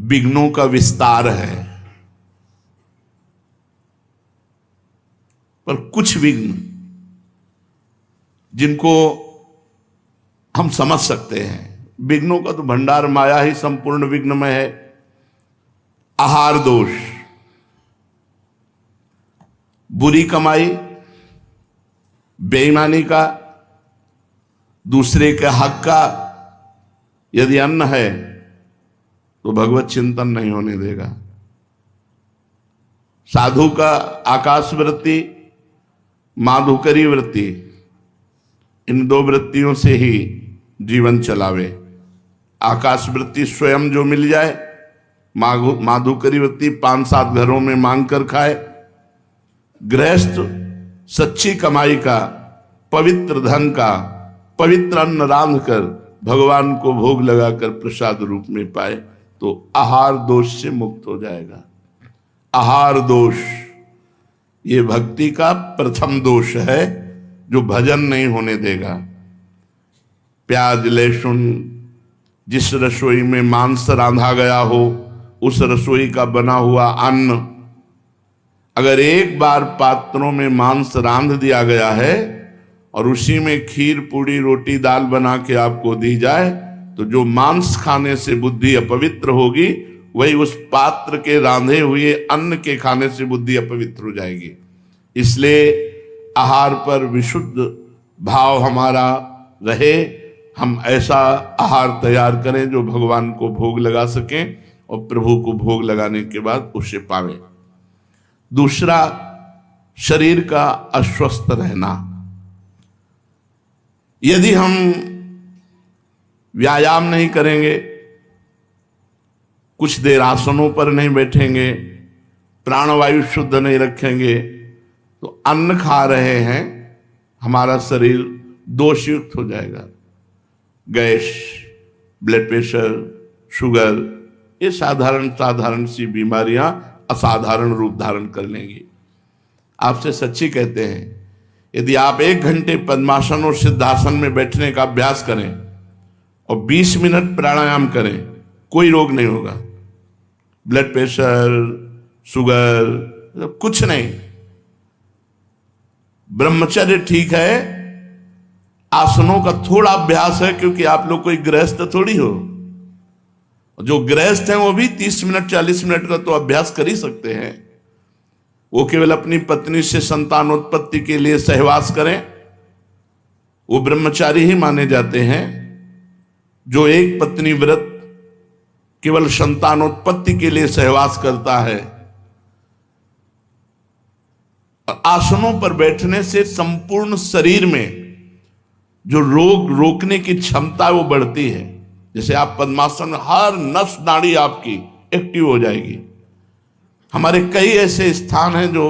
विघ्नों का विस्तार है, पर कुछ विघ्न जिनको हम समझ सकते हैं। विघ्नों का तो भंडार माया ही संपूर्ण विघ्न में है। आहार दोष, बुरी कमाई, बेईमानी का, दूसरे के हक का यदि अन्न है तो भगवत चिंतन नहीं होने देगा। साधु का आकाश वृत्ति, माधुकरी वृत्ति, इन दो वृत्तियों से ही जीवन चलावे। आकाश वृत्ति स्वयं जो मिल जाए, माधुकरी वृत्ति 5-7 घरों में मांग कर खाए। गृहस्थ सच्ची कमाई का, पवित्र धन का, पवित्र अन्न रांध कर भगवान को भोग लगाकर प्रसाद रूप में पाए तो आहार दोष से मुक्त हो जाएगा। आहार दोष ये भक्ति का प्रथम दोष है जो भजन नहीं होने देगा। प्याज लहसुन, जिस रसोई में मांस रांधा गया हो उस रसोई का बना हुआ अन्न, अगर एक बार पात्रों में मांस रांध दिया गया है और उसी में खीर पूड़ी रोटी दाल बना के आपको दी जाए तो जो मांस खाने से बुद्धि अपवित्र होगी वही उस पात्र के रांधे हुए अन्न के खाने से बुद्धि अपवित्र हो जाएगी। इसलिए आहार पर विशुद्ध भाव हमारा रहे। हम ऐसा आहार तैयार करें जो भगवान को भोग लगा सकें और प्रभु को भोग लगाने के बाद उसे पावें। दूसरा, शरीर का अस्वस्थ रहना। यदि हम व्यायाम नहीं करेंगे, कुछ देर आसनों पर नहीं बैठेंगे, प्राणवायु शुद्ध नहीं रखेंगे तो अन्न खा रहे हैं, हमारा शरीर दोषयुक्त हो जाएगा। गैस, ब्लड प्रेशर, शुगर, ये साधारण सी बीमारियां असाधारण रूप धारण कर लेंगी। आपसे सच्ची कहते हैं, यदि आप 1 घंटे पद्मासन और सिद्धासन में बैठने का अभ्यास करें और 20 मिनट प्राणायाम करें, कोई रोग नहीं होगा। ब्लड प्रेशर, शुगर, कुछ नहीं। ब्रह्मचर्य ठीक है, आसनों का थोड़ा अभ्यास है, क्योंकि आप लोग कोई गृहस्थ थोड़ी हो। जो गृहस्थ हैं वो भी 30 मिनट 40 मिनट का तो अभ्यास कर ही सकते हैं। वो केवल अपनी पत्नी से संतानोत्पत्ति के लिए सहवास करें, वो ब्रह्मचारी ही माने जाते हैं। जो एक पत्नी व्रत केवल संतानोत्पत्ति के लिए सहवास करता है। आसनों पर बैठने से संपूर्ण शरीर में जो रोग रोकने की क्षमता है वो बढ़ती है। जैसे आप पद्मासन में हर नस नाड़ी आपकी एक्टिव हो जाएगी। हमारे कई ऐसे स्थान हैं जो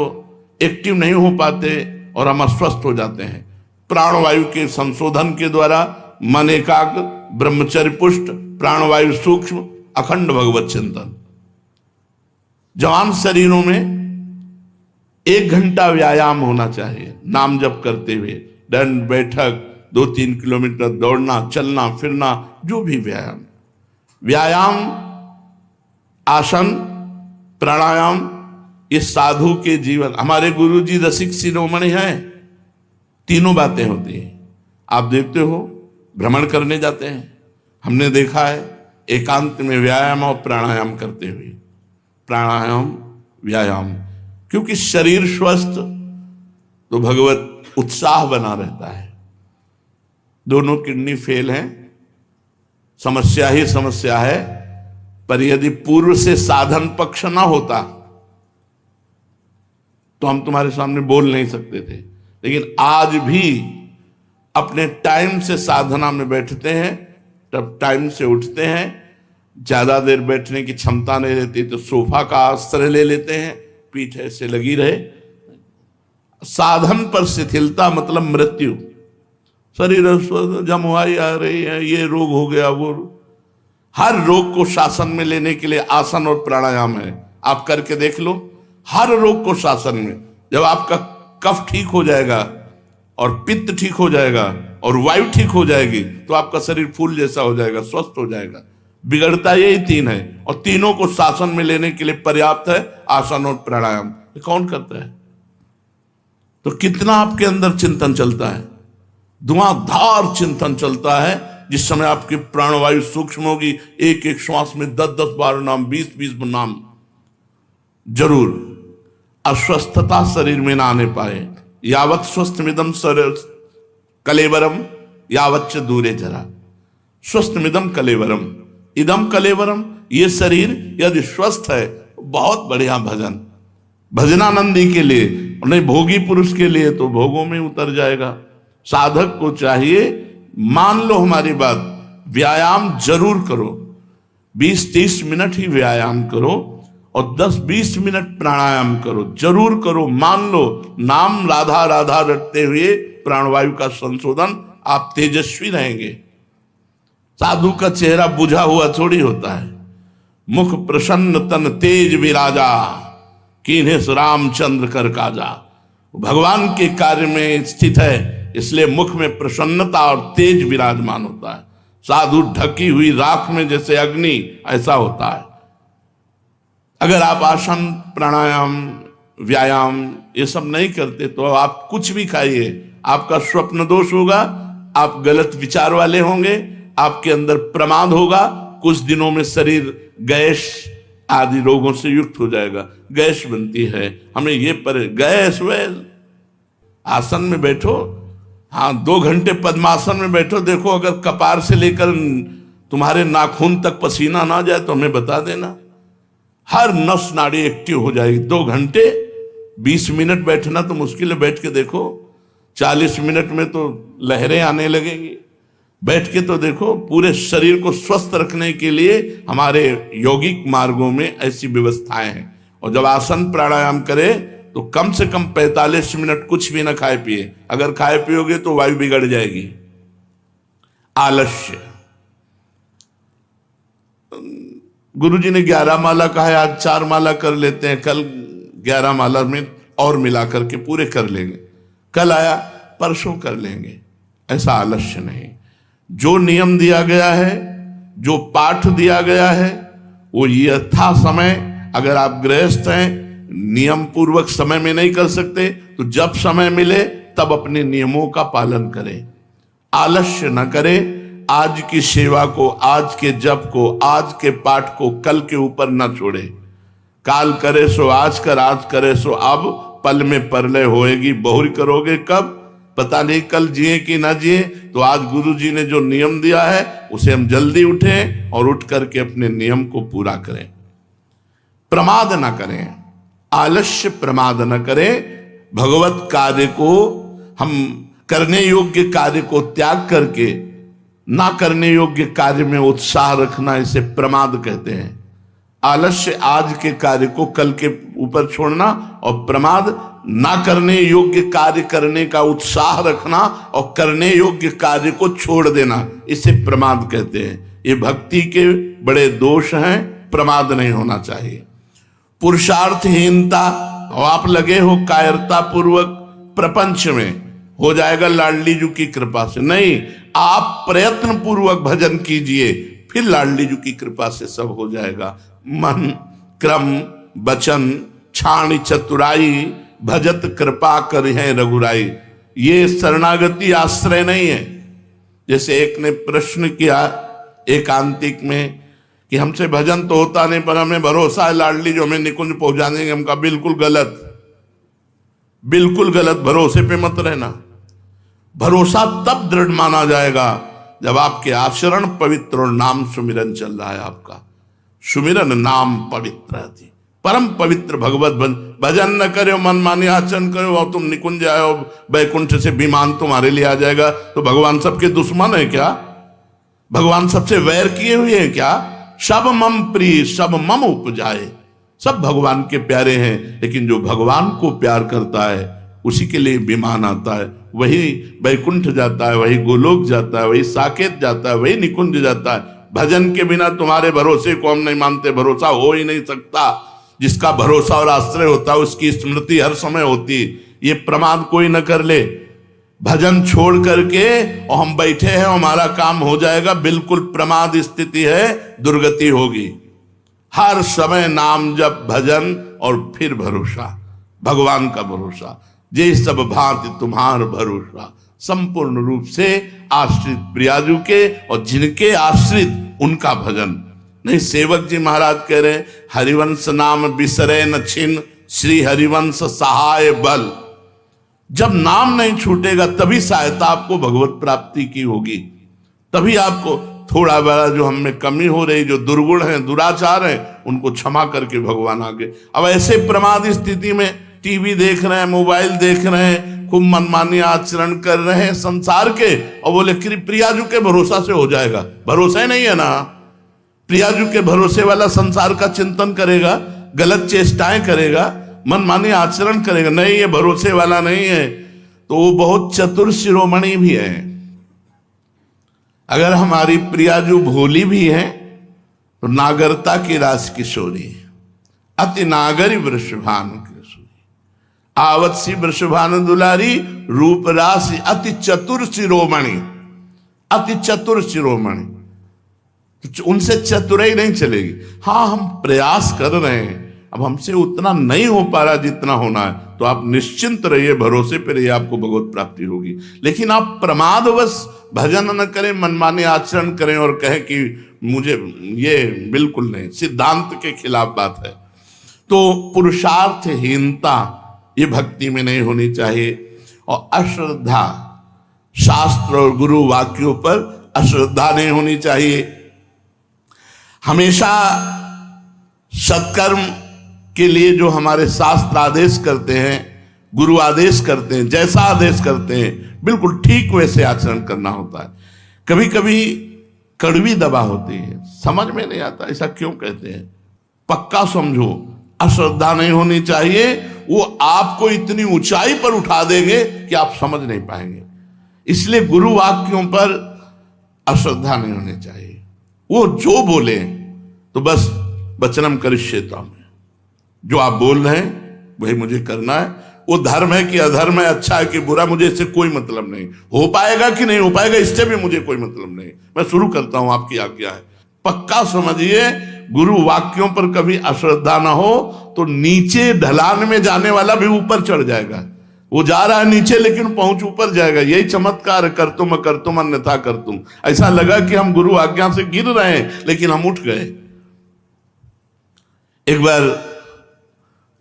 एक्टिव नहीं हो पाते और हम अस्वस्थ हो जाते हैं। प्राणवायु के संशोधन के द्वारा मन एकाग्र, ब्रह्मचर्य पुष्ट, प्राणवायु सूक्ष्म, अखंड भगवत चिंतन। जवान शरीरों में 1 घंटा व्यायाम होना चाहिए, नाम जप करते हुए, दंड बैठक, 2-3 किलोमीटर दौड़ना, चलना फिरना, जो भी व्यायाम, आसन, प्राणायाम, ये साधु के जीवन। हमारे गुरुजी रसिक शिरोमणि हैं, तीनों बातें होती हैं। आप देखते हो, भ्रमण करने जाते हैं, हमने देखा है एकांत में व्यायाम और प्राणायाम करते हुए, प्राणायाम व्यायाम, क्योंकि शरीर स्वस्थ तो भगवत उत्साह बना रहता है। दोनों किडनी फेल हैं, समस्या ही समस्या है। पर यदि पूर्व से साधन पक्ष ना होता तो हम तुम्हारे सामने बोल नहीं सकते थे। लेकिन आज भी अपने टाइम से साधना में बैठते हैं, तब टाइम से उठते हैं। ज्यादा देर बैठने की क्षमता नहीं रहती तो सोफा का आश्रय ले लेते हैं, पीठ ऐसे लगी रहे। साधन पर शिथिलता मतलब मृत्यु। शरीर जमुआई आ रही है, ये रोग हो गया, वो। हर रोग को शासन में लेने के लिए आसन और प्राणायाम है। आप करके देख लो, हर रोग को शासन में। जब आपका कफ ठीक हो जाएगा और पित्त ठीक हो जाएगा और वायु ठीक हो जाएगी तो आपका शरीर फूल जैसा हो जाएगा, स्वस्थ हो जाएगा। बिगड़ता यही तीन है, और तीनों को शासन में लेने के लिए पर्याप्त है आसन और प्राणायाम। ये कौन करता है? तो कितना आपके अंदर चिंतन चलता है, धुआंधार चिंतन चलता है। जिस समय आपकी प्राणवायु सूक्ष्म होगी, एक एक श्वास में 10-10 बार नाम, 20-20 नाम जरूर। अस्वस्थता शरीर में ना आने पाए। यावत स्वस्थमिदम कलेवरम यावच्च दूरे जरा। स्वस्थमिदम कलेवरम, इदम कलेवरम, ये शरीर यदि स्वस्थ है बहुत बढ़िया भजन, भजनानंदी के लिए, नहीं भोगी पुरुष के लिए तो भोगों में उतर जाएगा। साधक को चाहिए, मान लो हमारी बात, व्यायाम जरूर करो, 20-30 मिनट ही व्यायाम करो और 10-20 मिनट प्राणायाम करो, जरूर करो। मान लो नाम राधा राधा रटते हुए प्राणवायु का संशोधन, आप तेजस्वी रहेंगे। साधु का चेहरा बुझा हुआ थोड़ी होता है। मुख प्रसन्न तन तेज विराजा, कीन्हे रामचंद्र कर काजा। भगवान के कार्य में स्थित है, इसलिए मुख में प्रसन्नता और तेज विराजमान होता है। साधु ढकी हुई राख में जैसे अग्नि, ऐसा होता है। अगर आप आसन प्राणायाम व्यायाम ये सब नहीं करते तो आप कुछ भी खाइए, आपका स्वप्न दोष होगा, आप गलत विचार वाले होंगे, आपके अंदर प्रमाद होगा, कुछ दिनों में शरीर गैस आदि रोगों से युक्त हो जाएगा। गैस बनती है, हमें ये पर गैस वैस। आसन में बैठो, हाँ 2 घंटे पद्मासन में बैठो, देखो अगर कपार से लेकर तुम्हारे नाखून तक पसीना ना जाए तो हमें बता देना, हर नस नाड़ी एक्टिव हो जाएगी। 2 घंटे 20 मिनट बैठना तो मुश्किल है, बैठ के देखो 40 मिनट में तो लहरें आने लगेंगी। बैठ के तो देखो, पूरे शरीर को स्वस्थ रखने के लिए हमारे यौगिक मार्गों में ऐसी व्यवस्थाएं हैं। और जब आसन प्राणायाम करे तो कम से कम 45 मिनट कुछ भी ना खाए पिए। अगर खाए पियोगे तो वायु बिगड़ जाएगी। आलस्य, गुरुजी ने 11 माला कहा है, आज 4 माला कर लेते हैं, कल 11 माला में और मिला करके पूरे कर लेंगे। कल आया परसों कर लेंगे, ऐसा आलस्य नहीं। जो नियम दिया गया है, जो पाठ दिया गया है, वो यथा समय, अगर आप गृहस्थ हैं नियम पूर्वक समय में नहीं कर सकते तो जब समय मिले तब अपने नियमों का पालन करें। आलस्य न करें। आज की सेवा को, आज के जप को, आज के पाठ को कल के ऊपर न छोड़े। काल करे सो आज कर, आज करे सो अब, पल में परलय होएगी, बहुरी करोगे कब, पता नहीं कल जिए कि ना जिए। तो आज गुरु जी ने जो नियम दिया है उसे हम जल्दी उठें और उठ करके अपने नियम को पूरा करें। प्रमाद ना करें, आलस्य प्रमाद न करें। भगवत कार्य को, हम करने योग्य कार्य को त्याग करके ना करने योग्य कार्य में उत्साह रखना, इसे प्रमाद कहते हैं। आलस्य आज के कार्य को कल के ऊपर छोड़ना, और प्रमाद ना करने योग्य कार्य करने का उत्साह रखना और करने योग्य कार्य को छोड़ देना, इसे प्रमाद कहते हैं। ये भक्ति के बड़े दोष हैं, प्रमाद नहीं होना चाहिए। पुरुषार्थहीनता, और आप लगे हो कायरता पूर्वक प्रपंच में, हो जाएगा लाडली जी की कृपा से। नहीं, आप प्रयत्न पूर्वक भजन कीजिए, फिर लाडली जी की कृपा से सब हो जाएगा। मन क्रम वचन छाणी चतुराई, भजत कृपा कर है रघुराई। ये शरणागति आश्रय नहीं है। जैसे एक ने प्रश्न किया एकांतिक में कि हमसे भजन तो होता नहीं पर हमें भरोसा है लाडली जो हमें निकुंज पहुंचा देंगे। हम कहा बिल्कुल गलत, बिल्कुल गलत, भरोसे पे मत रहना। भरोसा तब दृढ़ माना जाएगा जब आपके आचरण पवित्र और नाम सुमिरन चल रहा है। आपका सुमिरन नाम पवित्र है, परम पवित्र भगवत भजन न करो, मन मानी आचरण करो और तुम निकुंज आओ, बैकुंठ से विमान तुम्हारे लिए आ जाएगा। तो भगवान सबके दुश्मन है क्या? भगवान सबसे वैर किए हुए हैं क्या? सब मम प्रिय सब मम उपजाए, सब भगवान के प्यारे हैं। लेकिन जो भगवान को प्यार करता है उसी के लिए विमान आता है, वही बैकुंठ जाता है, वही गोलोक जाता है, वही साकेत जाता है, वही निकुंज जाता है। भजन के बिना तुम्हारे भरोसे को हम नहीं मानते, भरोसा हो ही नहीं सकता। जिसका भरोसा और आश्रय होता है उसकी स्मृति हर समय होती है। ये प्रमाद कोई न कर ले। भजन छोड़ करके और हम बैठे हैं हमारा काम हो जाएगा, बिल्कुल प्रमाद स्थिति है, दुर्गति होगी। हर समय नाम जप भजन और फिर भरोसा, भगवान का भरोसा। जे सब भांति तुम्हार भरोसा, संपूर्ण रूप से आश्रित प्रियाजू के और जिनके आश्रित उनका भजन। नहीं, सेवक जी महाराज कह रहे हरिवंश नाम बिसरे न छिन, श्री हरिवंश सहाय बल। जब नाम नहीं छूटेगा तभी सहायता आपको भगवत प्राप्ति की होगी, तभी आपको थोड़ा बड़ा जो हम में कमी हो रही, जो दुर्गुण है, दुराचार है, उनको क्षमा करके भगवान आगे। अब ऐसे प्रमाद स्थिति में टीवी देख रहे हैं, मोबाइल देख रहे हैं, खूब मनमानी आचरण कर रहे हैं संसार के, और बोले कि प्रियाजू के भरोसा से हो जाएगा। भरोसा ही नहीं है ना। प्रियाजू के भरोसे वाला संसार का चिंतन करेगा, गलत चेष्टाएं करेगा, मनमानी आचरण करेगा, नहीं ये भरोसे वाला नहीं है, तो वो बहुत चतुर शिरोमणि भी है। अगर हमारी प्रियाजू भोली भी है तो नागरता की रास किशोरी, अति नागरी वृषभानु किशोरी, आवत सी वृषभानु दुलारी, रूप राशि अति चतुर शिरोमणि, अति चतुर शिरोमणि। उनसे चतुराई नहीं चलेगी। हाँ, हम प्रयास कर रहे हैं, अब हमसे उतना नहीं हो पा रहा जितना होना है, तो आप निश्चिंत रहिए, भरोसे पे रहिए, आपको भगवत प्राप्ति होगी। लेकिन आप प्रमादवश भजन न करें, मनमाने आचरण करें और कहें कि मुझे, ये बिल्कुल नहीं, सिद्धांत के खिलाफ बात है। तो पुरुषार्थहीनता ये भक्ति में नहीं होनी चाहिए। और अश्रद्धा, शास्त्र और गुरु वाक्यों पर अश्रद्धा नहीं होनी चाहिए। हमेशा सत्कर्म के लिए जो हमारे शास्त्र आदेश करते हैं, गुरु आदेश करते हैं, जैसा आदेश करते हैं बिल्कुल ठीक वैसे आचरण करना होता है। कभी कभी कड़वी दवा होती है, समझ में नहीं आता ऐसा क्यों कहते हैं। पक्का समझो, अश्रद्धा नहीं होनी चाहिए, वो आपको इतनी ऊंचाई पर उठा देंगे कि आप समझ नहीं पाएंगे। इसलिए गुरु वाक्यों पर अश्रद्धा नहीं होनी चाहिए। वो जो बोले तो बस वचनम करिष्येताम, जो आप बोल रहे हैं वही मुझे करना है। वो धर्म है कि अधर्म है, अच्छा है कि बुरा, मुझे इससे कोई मतलब नहीं। हो पाएगा कि नहीं हो पाएगा इससे भी मुझे कोई मतलब नहीं। मैं शुरू करता हूं, आपकी आज्ञा है। पक्का समझिए, गुरु वाक्यों पर कभी अश्रद्धा ना हो तो नीचे ढलान में जाने वाला भी ऊपर चढ़ जाएगा। वो जा रहा है नीचे लेकिन पहुंच ऊपर जाएगा। यही चमत्कार, कर तुम अन्यथा कर तुम। ऐसा लगा कि हम गुरु आज्ञा से गिर रहे हैं लेकिन हम उठ गए। एक बार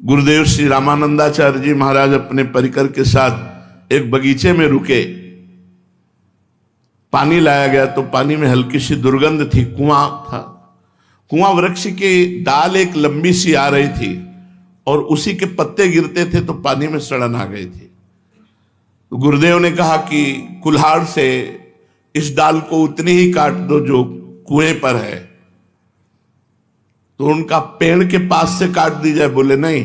गुरुदेव श्री रामानंदाचार्य जी महाराज अपने परिकर के साथ एक बगीचे में रुके। पानी लाया गया तो पानी में हल्की सी दुर्गंध थी। कुआं था, कुआं वृक्ष की डाल एक लंबी सी आ रही थी और उसी के पत्ते गिरते थे तो पानी में सड़न आ गई थी। तो गुरुदेव ने कहा कि कुल्हाड़ से इस डाल को उतनी ही काट दो जो कुएं पर है। तो उनका पेड़ के पास से काट दी जाए। बोले नहीं,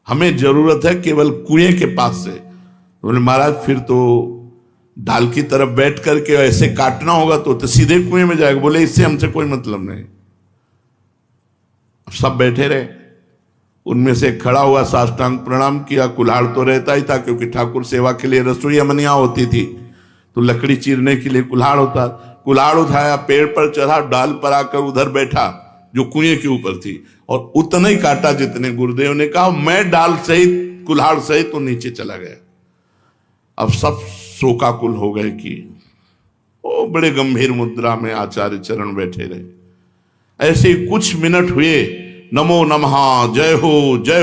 हमें जरूरत है केवल कुएं के पास से। बोले महाराज फिर तो डाल की तरफ बैठ करके ऐसे काटना होगा तो सीधे कुएं में जाएगा। बोले इससे हमसे कोई मतलब नहीं। सब बैठे रहे। उनमें से खड़ा हुआ, साष्टांग प्रणाम किया। कुल्हाड़ तो रहता ही था क्योंकि ठाकुर सेवा के लिए रसोई अमनिया होती थी तो लकड़ी चीरने के लिए कुल्हाड़ होता। कुल्हाड़ उठाया, पेड़ पर चढ़ा, डाल पर आकर उधर बैठा जो कुएं के ऊपर थी और उतना ही काटा जितने गुरुदेव ने कहा। मैं डाल सहित, कुल्हाड़ सहित तो नीचे चला गया। अब सब शोकाकुल हो गए कि ओ, बड़े गंभीर मुद्रा में आचार्य चरण बैठे रहे। ऐसे कुछ मिनट हुए, नमो नमः, जय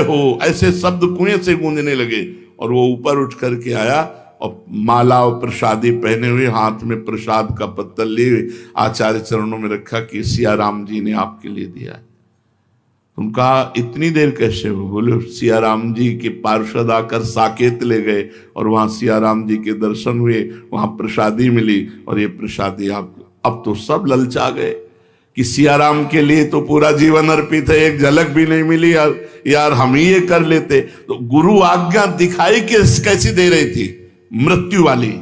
हो, ऐसे शब्द कुएं से गूंजने लगे और वो ऊपर उठ करके आया और माला और प्रसादी पहने हुए, हाथ में प्रसाद का पत्तल लिए आचार्य चरणों में रखा कि सिया राम जी ने आपके लिए दिया है। उनका इतनी देर कैसे हो? बोले सिया राम जी के पार्षद आकर साकेत ले गए और वहां सिया राम जी के दर्शन हुए, वहां प्रसादी मिली और ये प्रसादी आप। अब तो सब ललचा गए कि सिया राम के लिए तो पूरा जीवन अर्पित है, एक झलक भी नहीं मिली यार हम ही ये कर लेते। तो गुरु आज्ञा दिखाई कैसी दे रही थी? मृत्यु वाली।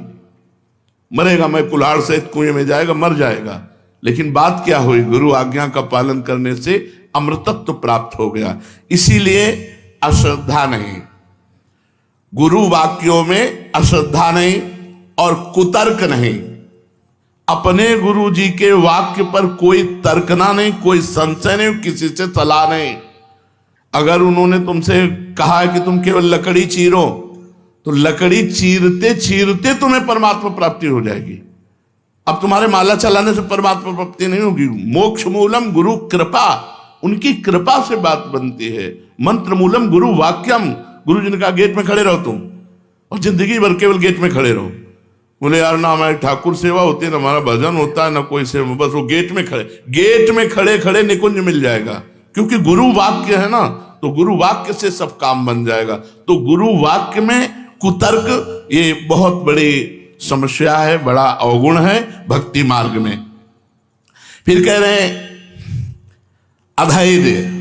मरेगा, मैं कुल्हाड़ सहित कुएं में जाएगा, मर जाएगा। लेकिन बात क्या हुई? गुरु आज्ञा का पालन करने से अमृतत्व प्राप्त हो गया। इसीलिए अश्रद्धा नहीं, गुरु वाक्यों में अश्रद्धा नहीं, और कुतर्क नहीं। अपने गुरु जी के वाक्य पर कोई तर्कना नहीं, कोई संशय नहीं, किसी से सलाह नहीं। अगर उन्होंने तुमसे कहा है कि तुम केवल लकड़ी चीरो, तो लकड़ी चीरते चीरते तुम्हें परमात्मा प्राप्ति हो जाएगी। अब तुम्हारे माला चलाने से परमात्मा प्राप्ति नहीं होगी। मोक्ष मूलम गुरु कृपा, उनकी कृपा से बात बनती है। मंत्र मूलम गुरु वाक्यम, गुरु जी ने कहा गेट में खड़े रहो तुम, और जिंदगी भर केवल गेट में खड़े रहो। बोले यार ना हमारी ठाकुर सेवा होती है, ना हमारा भजन होता है, ना कोई सेवा, बस वो गेट में खड़े खड़े निकुंज मिल जाएगा। क्योंकि गुरु वाक्य है ना, तो गुरु वाक्य से सब काम बन जाएगा। तो गुरु वाक्य में कुतर्क ये बहुत बड़ी समस्या है, बड़ा अवगुण है भक्ति मार्ग में। फिर कह रहे हैं अधैर्य,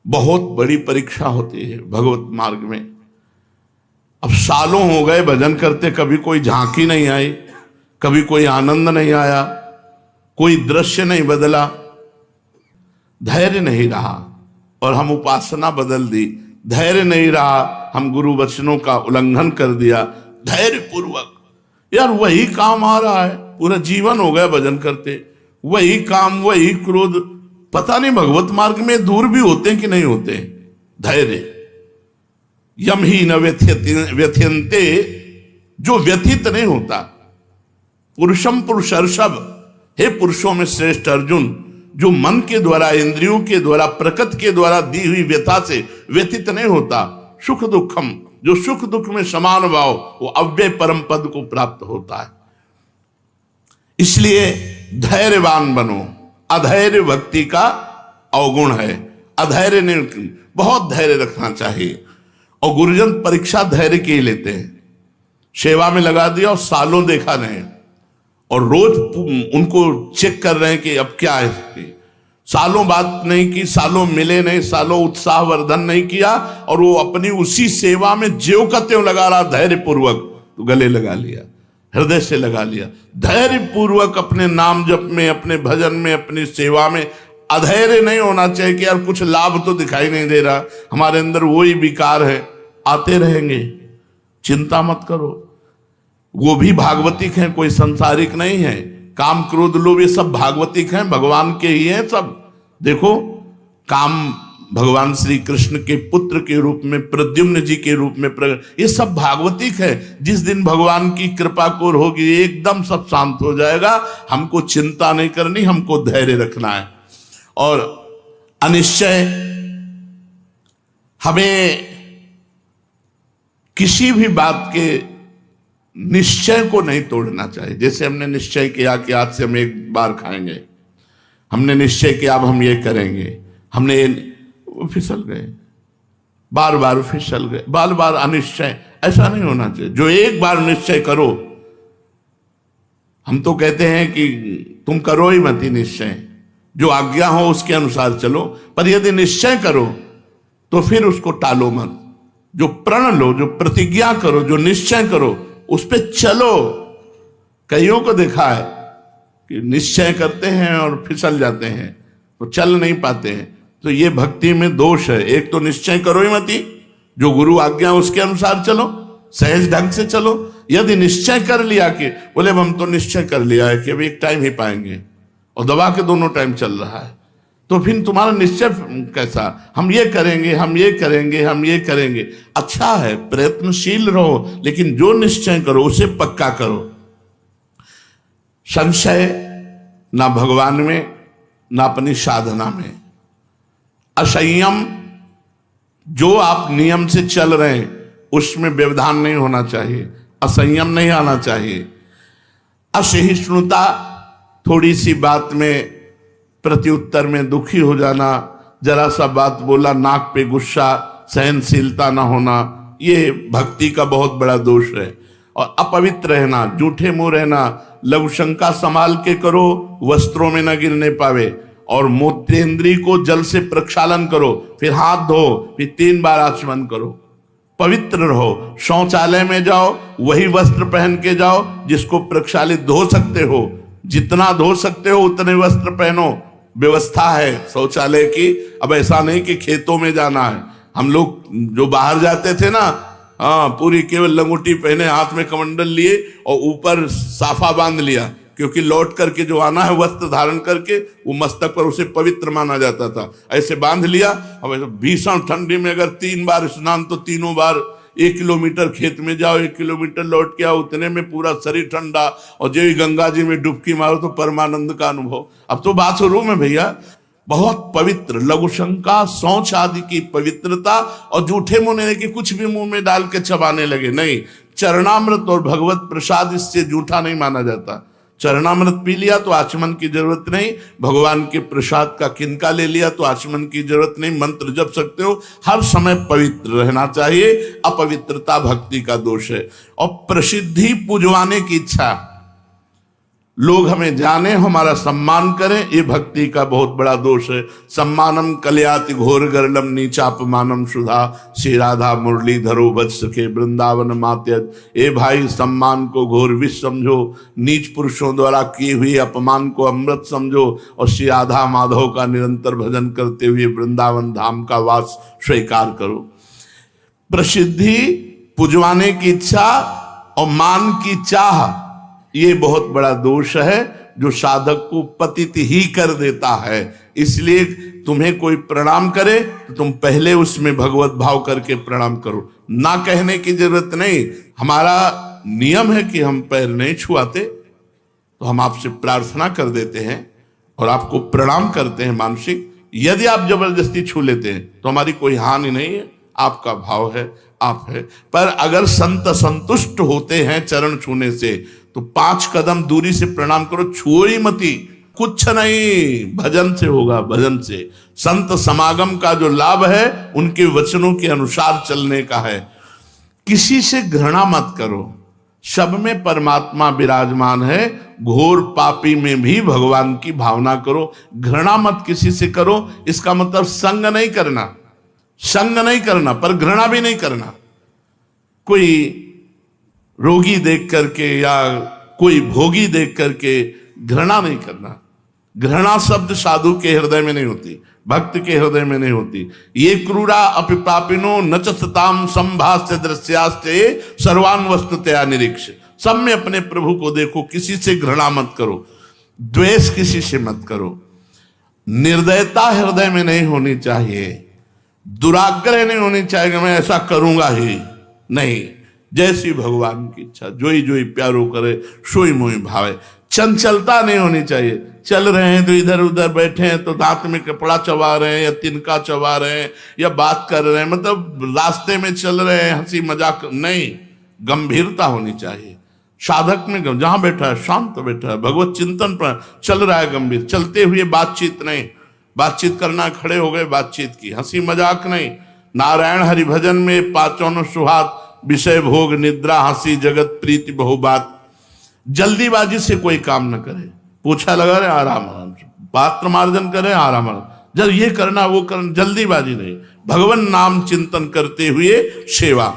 बहुत बड़ी परीक्षा होती है भगवत मार्ग में। अब सालों हो गए भजन करते, कभी कोई झांकी नहीं आई, कभी कोई आनंद नहीं आया, कोई दृश्य नहीं बदला, धैर्य नहीं रहा। और हम उपासना बदल दी, धैर्य नहीं रहा, हम गुरु वचनों का उल्लंघन कर दिया। धैर्य पूर्वक, यार वही काम आ रहा है, पूरा जीवन हो गया भजन करते, वही काम, वही क्रोध। पता नहीं भगवत मार्ग में दूर भी होते हैं कि नहीं होते। धैर्य यम ही न व्यथ्यन्ते, जो व्यथित नहीं होता। पुरुषम पुरुषर्षभ, हे पुरुषों में श्रेष्ठ अर्जुन, जो मन के द्वारा, इंद्रियों के द्वारा, प्रकृति के द्वारा दी हुई व्यथा से व्यथित नहीं होता। सुख दुखम, जो सुख दुख में समान भाव, वो अव्यय परम पद को प्राप्त होता है। इसलिए धैर्यवान बनो। अधैर्य भक्ति का अवगुण है। अधैर्य नहीं, बहुत धैर्य रखना चाहिए। और गुरुजन परीक्षा धैर्य की ही लेते हैं। सेवा में लगा दिया और सालों देखा नहीं, और रोज उनको चेक कर रहे हैं कि अब क्या है। सालों बात नहीं की, सालों मिले नहीं, सालों उत्साह वर्धन नहीं किया, और वो अपनी उसी सेवा में ज्यों का त्यों लगा रहा धैर्य पूर्वक। तो गले लगा लिया, हृदय से लगा लिया। धैर्य पूर्वक अपने नाम जप में, अपने भजन में, अपनी सेवा में अधैर्य नहीं होना चाहिए कि यार कुछ लाभ तो दिखाई नहीं दे रहा, हमारे अंदर वही विकार है, आते रहेंगे, चिंता मत करो। वो भी भागवतिक हैं, कोई संसारिक नहीं है। काम क्रोध लोभ ये सब भागवतिक हैं, भगवान के ही हैं सब। देखो, काम भगवान श्री कृष्ण के पुत्र के रूप में, प्रद्युम्न जी के रूप में प्रकट, ये सब भागवतिक है। जिस दिन भगवान की कृपा को होगी, एकदम सब शांत हो जाएगा। हमको चिंता नहीं करनी, हमको धैर्य रखना है। और अनिश्चय, हमें किसी भी बात के निश्चय को नहीं तोड़ना चाहिए। जैसे हमने निश्चय किया कि आज से हम एक बार खाएंगे, हमने निश्चय किया अब हम ये करेंगे, हमने फिसल गए, बार बार फिसल गए, बार बार अनिश्चय। ऐसा नहीं होना चाहिए। जो एक बार निश्चय करो, हम तो कहते हैं कि तुम करो ही मत निश्चय, जो आज्ञा हो उसके अनुसार चलो, पर यदि निश्चय करो तो फिर उसको टालो मत। जो प्रण लो, जो प्रतिज्ञा करो, जो निश्चय करो, उस पे चलो। कईयों को देखा है कि निश्चय करते हैं और फिसल जाते हैं, तो चल नहीं पाते हैं। तो ये भक्ति में दोष है। एक तो निश्चय करो ही मती, जो गुरु आज्ञा उसके अनुसार चलो, सहज ढंग से चलो। यदि निश्चय कर लिया कि बोले हम तो निश्चय कर लिया है कि अभी एक टाइम ही पाएंगे, और दबा के दोनों टाइम चल रहा है, तो फिर तुम्हारा निश्चय कैसा, हम ये करेंगे, हम ये करेंगे, हम ये करेंगे। अच्छा है, प्रयत्नशील रहो, लेकिन जो निश्चय करो उसे पक्का करो। संशय ना भगवान में, ना अपनी साधना में। असंयम, जो आप नियम से चल रहे हैं उसमें व्यवधान नहीं होना चाहिए, असंयम नहीं आना चाहिए। असहिष्णुता, थोड़ी सी बात में प्रत्युत्तर में दुखी हो जाना, जरा सा बात बोला नाक पे गुस्सा, सहनशीलता ना होना, ये भक्ति का बहुत बड़ा दोष है। और अपवित्र रहना, झूठे मुंह रहना, लघुशंका संभाल के करो, वस्त्रों में न गिरने पावे। और मूत्रेंद्री को जल से प्रक्षालन करो, फिर हाथ धो, फिर 3 बार आचमन करो। पवित्र रहो। शौचालय में जाओ, वही वस्त्र पहन के जाओ जिसको प्रक्षालित धो सकते हो, जितना धो सकते हो उतने वस्त्र पहनो। व्यवस्था है शौचालय की। अब ऐसा नहीं कि खेतों में जाना है। हम लोग जो बाहर जाते थे ना, हाँ, पूरी केवल लंगोटी पहने, हाथ में कमंडल लिए और ऊपर साफा बांध लिया, क्योंकि लौट करके जो आना है वस्त्र धारण करके वो मस्तक पर उसे पवित्र माना जाता था। ऐसे बांध लिया। अब भीषण ठंडी में अगर 3 बार स्नान तो तीनों बार 1 किलोमीटर खेत में जाओ, 1 किलोमीटर लौट के आओ, उतने में पूरा शरीर ठंडा, और जो गंगा जी में डुबकी मारो तो परमानंद का अनुभव। अब तो बाथरूम है भैया, बहुत पवित्र, लघुशंका, शौच आदि की पवित्रता। और जूठे मुंह कि कुछ भी मुंह में डाल के चबाने लगे, नहीं। चरणामृत और भगवत प्रसाद इससे जूठा नहीं माना जाता। चरणामृत पी लिया तो आचमन की जरूरत नहीं, भगवान के प्रसाद का किनका ले लिया तो आचमन की जरूरत नहीं, मंत्र जप सकते हो। हर समय पवित्र रहना चाहिए, अपवित्रता भक्ति का दोष है। और प्रसिद्धि पुजवाने की इच्छा, लोग हमें जाने, हमारा सम्मान करें, ये भक्ति का बहुत बड़ा दोष है। सम्मानम कल्याति घोर गरलम नीचापमानम सुधा, श्री राधा मुरलीधरो वत्स के वृंदावन मात्यज। ए भाई, सम्मान को घोर विष समझो, नीच पुरुषों द्वारा किए हुए अपमान को अमृत समझो, और श्री राधा माधव का निरंतर भजन करते हुए वृंदावन धाम का वास स्वीकार करो। प्रसिद्धि, पुजवाने की इच्छा और मान की चाह, ये बहुत बड़ा दोष है जो साधक को पतित ही कर देता है। इसलिए तुम्हें कोई प्रणाम करे तो तुम पहले उसमें भगवत भाव करके प्रणाम करो, ना कहने की जरूरत नहीं। हमारा नियम है कि हम पैर नहीं छुआते, तो हम आपसे प्रार्थना कर देते हैं और आपको प्रणाम करते हैं मानसिक। यदि आप जबरदस्ती छू लेते हैं तो हमारी कोई हानि नहीं है, आपका भाव है, आप है। पर अगर संत संतुष्ट होते हैं चरण छूने से तो 5 कदम दूरी से प्रणाम करो, छुओ ही मती। कुछ नहीं, भजन से होगा, भजन से। संत समागम का जो लाभ है उनके वचनों के अनुसार चलने का है। किसी से घृणा मत करो, सब में परमात्मा विराजमान है, घोर पापी में भी भगवान की भावना करो। घृणा मत किसी से करो, इसका मतलब संग नहीं करना, संग नहीं करना, पर घृणा भी नहीं करना। कोई रोगी देख करके या कोई भोगी देख करके घृणा नहीं करना। घृणा शब्द साधु के हृदय में नहीं होती, भक्त के हृदय में नहीं होती। ये क्रूरा अपिपापिनो न च सताम संभाष्य दृश्यास्ते सर्वान वस्तुतया निरीक्ष। सब में अपने प्रभु को देखो, किसी से घृणा मत करो, द्वेष किसी से मत करो। निर्दयता हृदय में नहीं होनी चाहिए, दुराग्रह नहीं होनी चाहिए कि मैं ऐसा करूंगा ही नहीं। जैसी भगवान की इच्छा, जोई जोई प्यारो करे सोई मोई भावे। चंचलता नहीं होनी चाहिए, चल रहे हैं तो इधर उधर बैठे हैं तो दांत में कपड़ा चबा रहे हैं या तिनका चबा रहे हैं या बात कर रहे हैं, मतलब रास्ते में चल रहे हैं, हंसी मजाक नहीं। गंभीरता होनी चाहिए साधक में, जहां बैठा है शांत बैठा है, भगवत चिंतन पर चल रहा है, गंभीर चलते हुए बातचीत नहीं। बातचीत करना, खड़े हो गए बातचीत की, हंसी मजाक नहीं। नारायण हरि भजन में 5 सुहाग, विषय भोग निद्रा हंसी जगत प्रीति बहुबात। जल्दीबाजी से कोई काम न करे, पूछा लगा रहे आराम आराम से, पात्र मार्जन करे आराम आराम, जब ये करना वो करना, जल्दीबाजी नहीं। भगवान नाम चिंतन करते हुए सेवा,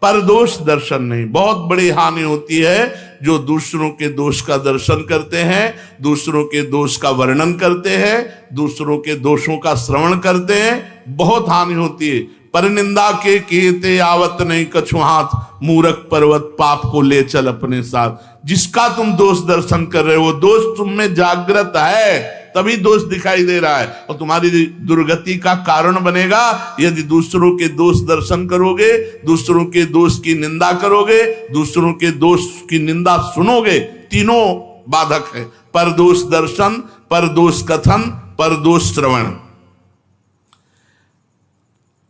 पर दोष दर्शन नहीं। बहुत बड़ी हानि होती है जो दूसरों के दोष का दर्शन करते हैं, दूसरों के दोष का वर्णन करते हैं, दूसरों के दोषों का श्रवण करते हैं, बहुत हानि होती है। पर निंदा के कीते आवत नहीं कछु हाथ, मूरख पर्वत पाप को ले चल अपने साथ। जिसका तुम दोष दर्शन कर रहे हो, दोष तुम में जागृत है, तभी दोष दिखाई दे रहा है, और तुम्हारी दुर्गति का कारण बनेगा यदि दूसरों के दोष दर्शन करोगे, दूसरों के दोष की निंदा करोगे, दूसरों के दोष की निंदा सुनोगे। तीनों बाधक है, पर दोष दर्शन, पर दोष कथन, पर दोष श्रवण।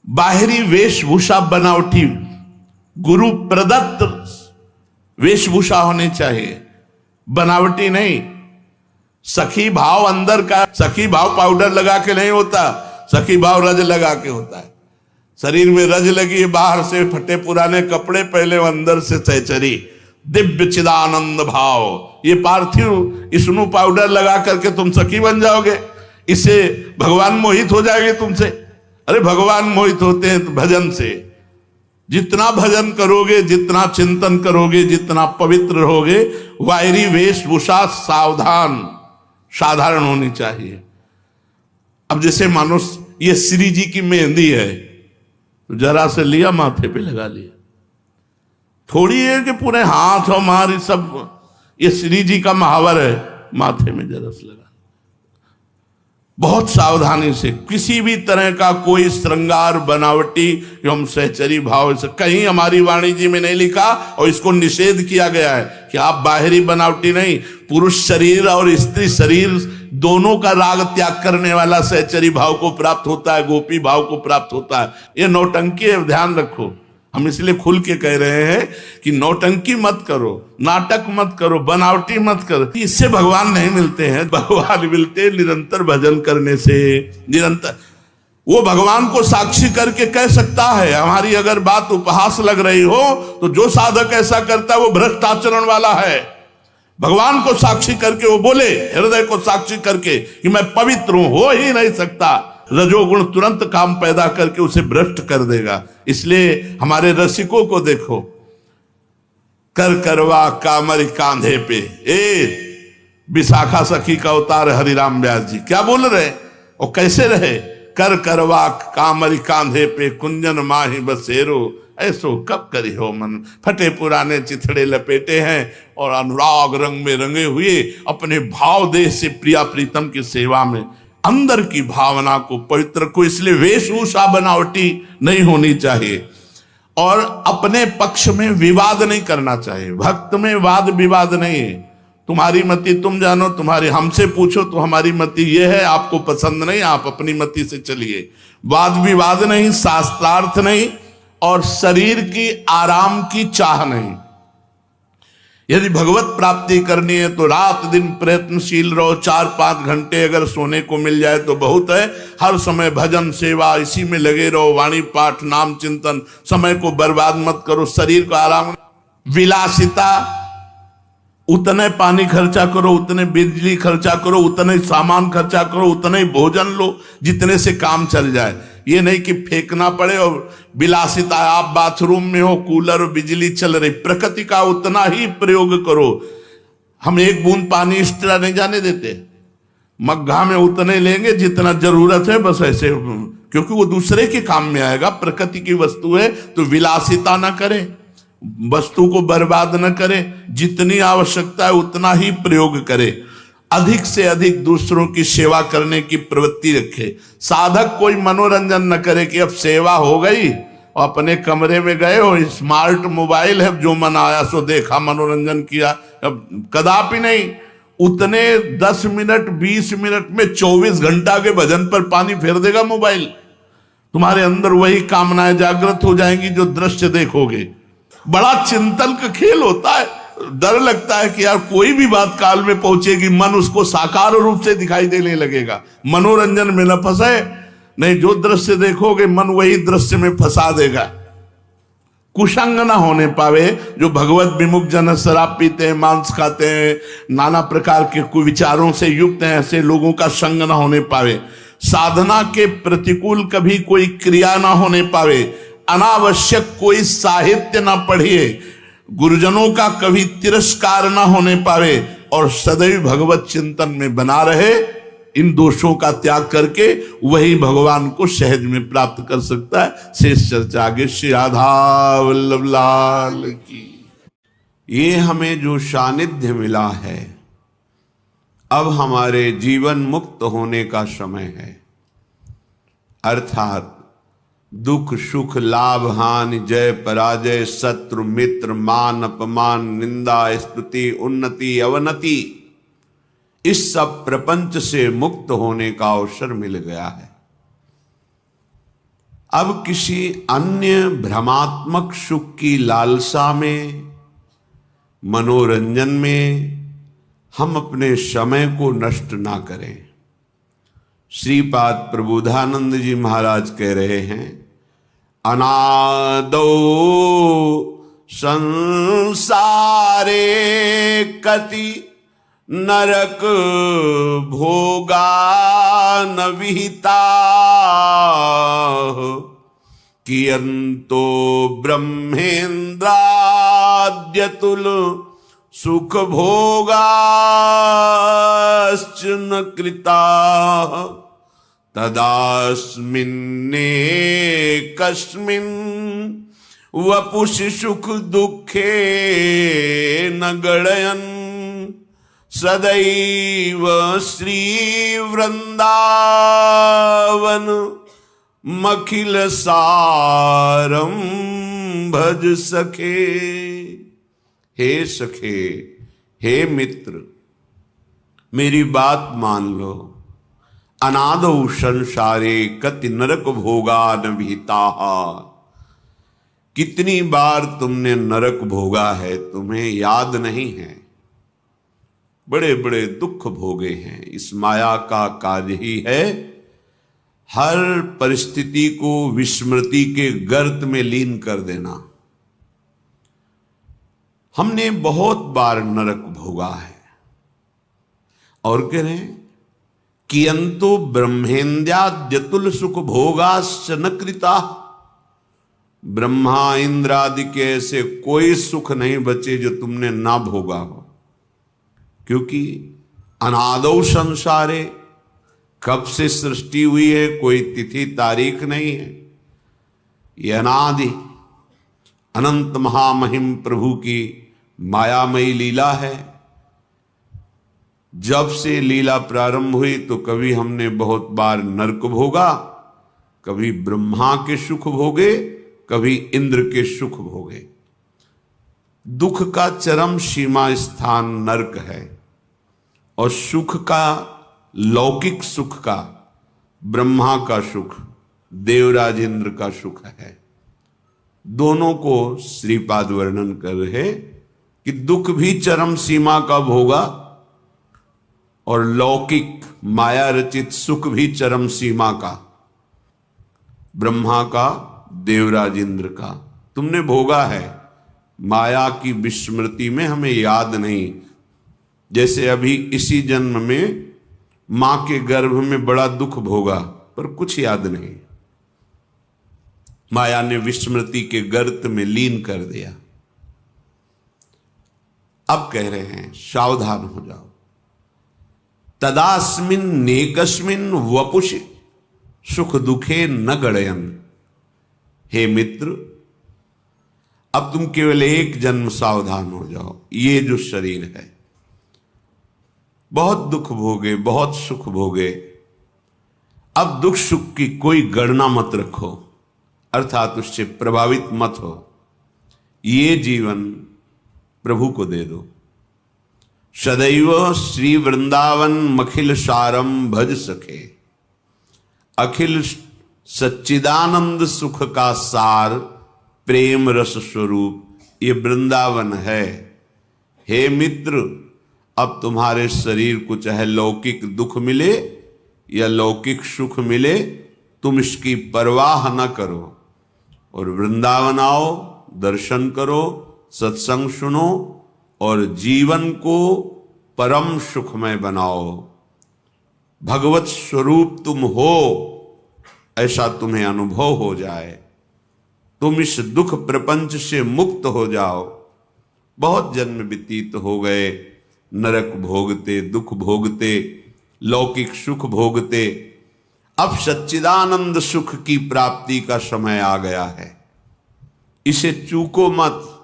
बाहरी वेशभूषा बनावटी, गुरु प्रदत्त वेशभूषा होनी चाहिए, बनावटी नहीं। सखी भाव अंदर का, सखी भाव पाउडर लगा के नहीं होता, सखी भाव रज लगा के होता है। शरीर में रज लगी, बाहर से फटे पुराने कपड़े पहले, अंदर से सहचरी दिव्य चिदानंद भाव। ये पार्थिव स्नो पाउडर लगा करके तुम सखी बन जाओगे, इससे भगवान मोहित हो जाएंगे तुमसे। अरे भगवान मोहित होते हैं तो भजन से। जितना भजन करोगे, जितना चिंतन करोगे, जितना पवित्र रहोगे, वायरी वेशभूषा सावधान साधारण होनी चाहिए। अब जैसे मानो ये श्री जी की मेहंदी है, तो जरा से लिया माथे पे लगा लिया, थोड़ी है कि पूरे हाथ और हमारी सब, ये श्री जी का महावर है, माथे में जरस लगा। बहुत सावधानी से, किसी भी तरह का कोई श्रृंगार बनावटी एवं सहचरी भाव से कहीं हमारी वाणी जी में नहीं लिखा, और इसको निषेध किया गया है कि आप बाहरी बनावटी नहीं, पुरुष शरीर और स्त्री शरीर दोनों का राग त्याग करने वाला सहचरी भाव को प्राप्त होता है, गोपी भाव को प्राप्त होता है। ये नौटंकी है, ध्यान रखो। हम इसलिए खुल के कह रहे हैं कि नौटंकी मत करो, नाटक मत करो, बनावटी मत करो, इससे भगवान नहीं मिलते हैं। भगवान मिलते निरंतर भजन करने से। निरंतर वो भगवान को साक्षी करके कह सकता है। हमारी अगर बात उपहास लग रही हो तो जो साधक ऐसा करता है वो भ्रष्ट आचरण वाला है। भगवान को साक्षी करके वो बोले, हृदय को साक्षी करके कि मैं पवित्र हूं, हो ही नहीं सकता। रजोगुण तुरंत काम पैदा करके उसे भ्रष्ट कर देगा। इसलिए हमारे रसिकों को देखो, कर करवा कामरी कांधे पे, विशाखा सखी का अवतार हरिराम व्यास जी क्या बोल रहे और कैसे रहे? कर करवा कामरी कांधे पे, कुंजन माही बसेरो, ऐसो कब करी हो मन, फटे पुराने चिथड़े लपेटे हैं और अनुराग रंग में रंगे हुए अपने भाव देश से प्रिया प्रीतम की सेवा में अंदर की भावना को पवित्र को। इसलिए वेशभूषा बनावटी नहीं होनी चाहिए और अपने पक्ष में विवाद नहीं करना चाहिए। भक्त में वाद विवाद नहीं है। तुम्हारी मति तुम जानो, तुम्हारी हमसे पूछो तो हमारी मति ये है, आपको पसंद नहीं, आप अपनी मति से चलिए। वाद विवाद नहीं, शास्त्रार्थ नहीं और शरीर की आराम की चाह नहीं। यदि भगवत प्राप्ति करनी है तो रात दिन प्रयत्नशील रहो। 4-5 घंटे अगर सोने को मिल जाए तो बहुत है। हर समय भजन सेवा इसी में लगे रहो, वाणी पाठ नाम चिंतन, समय को बर्बाद मत करो। शरीर को आराम, विलासिता, उतने पानी खर्चा करो, उतने बिजली खर्चा करो, उतने सामान खर्चा करो, उतने भोजन लो जितने से काम चल जाए। ये नहीं कि फेंकना पड़े और विलासिता, आप बाथरूम में हो, कूलर और बिजली चल रही, प्रकृति का उतना ही प्रयोग करो। हम एक बूंद पानी एक्स्ट्रा नहीं जाने देते, मग्घा में उतने लेंगे जितना जरूरत है, बस ऐसे, क्योंकि वो दूसरे के काम में आएगा। प्रकृति की वस्तु है तो विलासिता ना करे, वस्तु को बर्बाद न करे, जितनी आवश्यकता है उतना ही प्रयोग करे। अधिक से अधिक दूसरों की सेवा करने की प्रवृत्ति रखे। साधक कोई मनोरंजन न करे कि अब सेवा हो गई और अपने कमरे में गए हो, स्मार्ट मोबाइल है, जो मन आया सो देखा, मनोरंजन किया। अब कदापि नहीं। उतने 10 मिनट 20 मिनट में 24 घंटा के भजन पर पानी फेर देगा मोबाइल। तुम्हारे अंदर वही कामनाएं जागृत हो जाएंगी जो दृश्य देखोगे। बड़ा चिंतन का खेल होता है। डर लगता है कि यार कोई भी बात काल में पहुंचेगी, मन उसको साकार रूप से दिखाई देने लगेगा। मनोरंजन में न फंसे, नहीं, जो दृश्य देखोगे मन वही दृश्य में फंसा देगा। कुसंग ना होने पावे। जो भगवत विमुख जन शराब पीते हैं, मांस खाते हैं, नाना प्रकार के कुविचारों से युक्त हैं, ऐसे लोगों का संग ना होने पावे। साधना के प्रतिकूल कभी कोई क्रिया ना होने पावे। अनावश्यक कोई साहित्य ना पढ़िए। गुरुजनों का कभी तिरस्कार ना होने पावे और सदैव भगवत चिंतन में बना रहे। इन दोषों का त्याग करके वही भगवान को सहज में प्राप्त कर सकता है। शेष चर्चा आगे। श्री राधा वल्लभ लाल की। ये हमें जो सानिध्य मिला है, अब हमारे जीवन मुक्त होने का समय है। अर्थात दुख सुख लाभ हानि जय पराजय शत्रु मित्र मान अपमान निंदा स्तुति उन्नति अवनति, इस सब प्रपंच से मुक्त होने का अवसर मिल गया है। अब किसी अन्य भ्रमात्मक सुख की लालसा में, मनोरंजन में हम अपने समय को नष्ट ना करें। श्रीपाद प्रबोधानंद जी महाराज कह रहे हैं, अनादौ संसारे कति नरक भोगा न विहिता, कियंतो ब्रह्मेंद्राद्यतुल सुख भोगाश्च न कृता, तदास्मिन्ने कस्मिन् वपुष सुख दुखे न गणयन सदैव श्री वृंदावन मखिल सारम भज सखे। हे सखे, हे मित्र, मेरी बात मान लो। अनादौ संसारे कति नरक भोगा न विहिता। कितनी बार तुमने नरक भोगा है, तुम्हें याद नहीं है। बड़े बड़े दुख भोगे हैं। इस माया का कार्य ही है हर परिस्थिति को विस्मृति के गर्त में लीन कर देना। हमने बहुत बार नरक भोगा है। और कह रहे हैं कियंतो ब्रह्मेन्द्याद्यतुल सुख भोगाश्च न कृता। ब्रह्मा इंद्र आदि के ऐसे कोई सुख नहीं बचे जो तुमने ना भोगा हो। क्योंकि अनादौ संसारे, कब से सृष्टि हुई है कोई तिथि तारीख नहीं है। यह अनादि अनंत महामहिम प्रभु की मायामयी लीला है। जब से लीला प्रारंभ हुई तो कभी हमने बहुत बार नरक भोगा, कभी ब्रह्मा के सुख भोगे, कभी इंद्र के सुख भोगे। दुख का चरम सीमा स्थान नरक है और सुख का, लौकिक सुख का, ब्रह्मा का सुख, देवराज इंद्र का सुख है। दोनों को श्रीपाद वर्णन कर रहे कि दुख भी चरम सीमा का भोगा और लौकिक माया रचित सुख भी चरम सीमा का, ब्रह्मा का, देवराज इंद्र का तुमने भोगा है। माया की विस्मृति में हमें याद नहीं। जैसे अभी इसी जन्म में मां के गर्भ में बड़ा दुख भोगा पर कुछ याद नहीं। माया ने विस्मृति के गर्त में लीन कर दिया। अब कह रहे हैं सावधान हो जाओ। तदास्मिन नेकस्मिन वपुष सुख दुखे न गणयन। हे मित्र, अब तुम केवल एक जन्म सावधान हो जाओ। ये जो शरीर है, बहुत दुख भोगे, बहुत सुख भोगे। अब दुख सुख की कोई गणना मत रखो, अर्थात उससे प्रभावित मत हो। ये जीवन प्रभु को दे दो। सदैव श्री वृंदावन मखिल सारम भज सके। अखिल सच्चिदानंद सुख का सार प्रेम रस स्वरूप ये वृंदावन है। हे मित्र, अब तुम्हारे शरीर को चाहे लौकिक दुख मिले या लौकिक सुख मिले, तुम इसकी परवाह न करो और वृंदावन आओ, दर्शन करो, सत्संग सुनो और जीवन को परम सुखमय बनाओ। भगवत स्वरूप तुम हो ऐसा तुम्हें अनुभव हो जाए। तुम इस दुख प्रपंच से मुक्त हो जाओ। बहुत जन्म व्यतीत हो गए नरक भोगते, दुख भोगते, लौकिक सुख भोगते। अब सच्चिदानंद सुख की प्राप्ति का समय आ गया है। इसे चूको मत,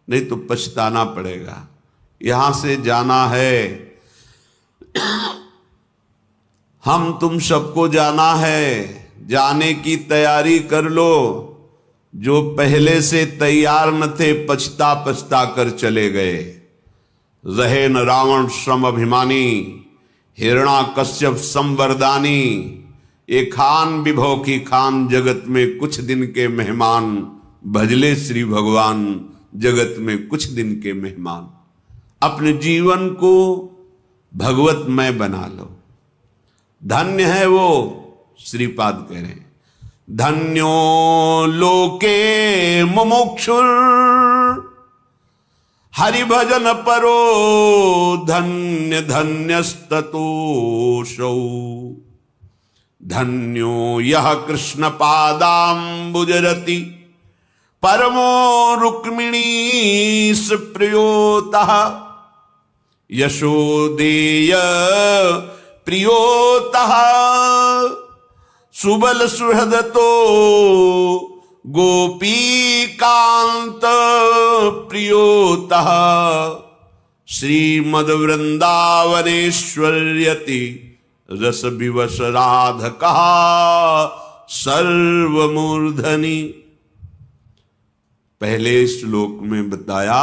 नहीं तो पछताना पड़ेगा। यहां से जाना है, हम तुम सबको जाना है। जाने की तैयारी कर लो। जो पहले से तैयार न थे पछता पछता कर चले गए। रहे न रावण श्रम अभिमानी, हिरणा कश्यप संवरदानी। ये खान विभव की खान, जगत में कुछ दिन के मेहमान। भजले श्री भगवान, जगत में कुछ दिन के मेहमान। अपने जीवन को भगवतमय बना लो। धन्य है वो, श्रीपाद कह रहे हैं, धन्यो लोके मुमुक्षुर हरि भजन परो धन्य धन्यस्ततोषौ। धन्यो यह कृष्ण पादाम्बुजरति परमो रुक्मिणीश प्रियोतः। यशोदेय प्रियोतः सुबल सुहृदतो गोपीकांत प्रियोतः श्रीमद वृंदावनेश्वर्यति रस विवश राधका सर्वमूर्धनि। पहले श्लोक में बताया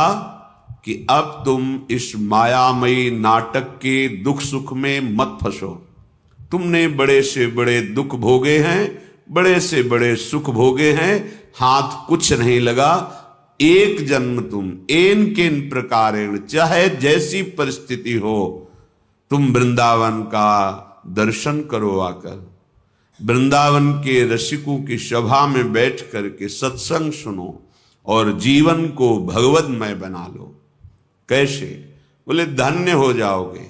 कि अब तुम इस मायामयी नाटक के दुख सुख में मत फंसो। तुमने बड़े से बड़े दुख भोगे हैं, बड़े से बड़े सुख भोगे हैं, हाथ कुछ नहीं लगा। एक जन्म तुम एन केन प्रकारेण, चाहे जैसी परिस्थिति हो, तुम वृंदावन का दर्शन करो आकर। वृंदावन के रसिकों की सभा में बैठ करके सत्संग सुनो और जीवन को भगवतमय बना लो। कैसे? बोले धन्य हो जाओगे।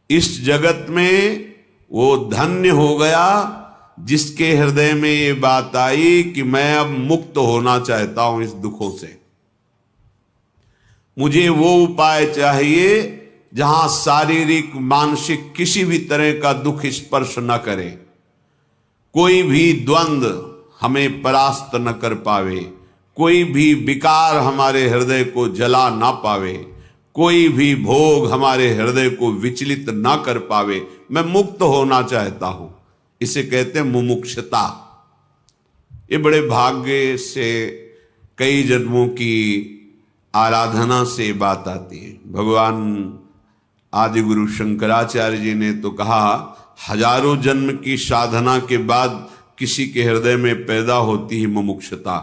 इस जगत में वो धन्य हो गया जिसके हृदय में ये बात आई कि मैं अब मुक्त होना चाहता हूं इस दुखों से। मुझे वो उपाय चाहिए जहां शारीरिक मानसिक किसी भी तरह का दुख स्पर्श न करे, कोई भी द्वंद्व हमें परास्त न कर पावे, कोई भी विकार हमारे हृदय को जला ना पावे, कोई भी भोग हमारे हृदय को विचलित ना कर पावे। मैं मुक्त होना चाहता हूं। इसे कहते हैं मुमुक्षता। ये बड़े भाग्य से कई जन्मों की आराधना से बात आती है। भगवान आदि गुरु शंकराचार्य जी ने तो कहा, हजारों जन्म की साधना के बाद किसी के हृदय में पैदा होती है मुमुक्षता।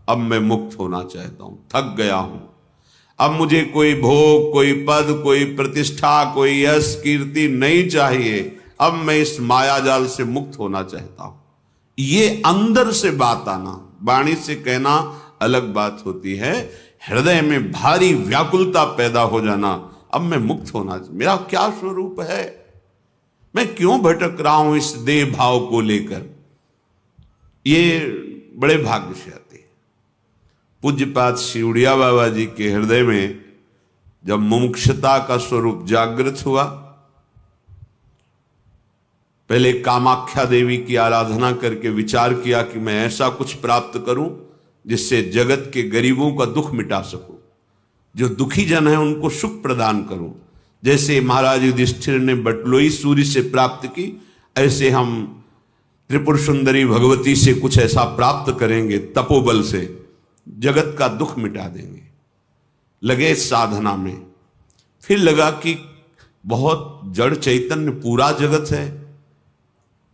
अब मैं मुक्त होना चाहता हूं, थक गया हूं। अब मुझे कोई भोग, कोई पद, कोई प्रतिष्ठा, कोई यश कीर्ति नहीं चाहिए। अब मैं इस मायाजाल से मुक्त होना चाहता हूं। ये अंदर से बात आना, वाणी से कहना अलग बात होती है। हृदय में भारी व्याकुलता पैदा हो जाना, अब मैं मुक्त होना, मेरा क्या स्वरूप है, मैं क्यों भटक रहा हूं इस देह भाव को लेकर। ये बड़े भाग्य से आते हैं। पूज्यपाद शिवड़िया बाबा जी के हृदय में जब मुमुक्षता का स्वरूप जागृत हुआ, पहले कामाख्या देवी की आराधना करके विचार किया कि मैं ऐसा कुछ प्राप्त करूं जिससे जगत के गरीबों का दुख मिटा सकूं, जो दुखी जन है उनको सुख प्रदान करूं। जैसे महाराज युधिष्ठिर ने बटलोई सूर्य से प्राप्त की, ऐसे हम त्रिपुर सुंदरी भगवती से कुछ ऐसा प्राप्त करेंगे, तपोबल से जगत का दुख मिटा देंगे। लगे साधना में। फिर लगा कि बहुत जड़ चैतन्य पूरा जगत है,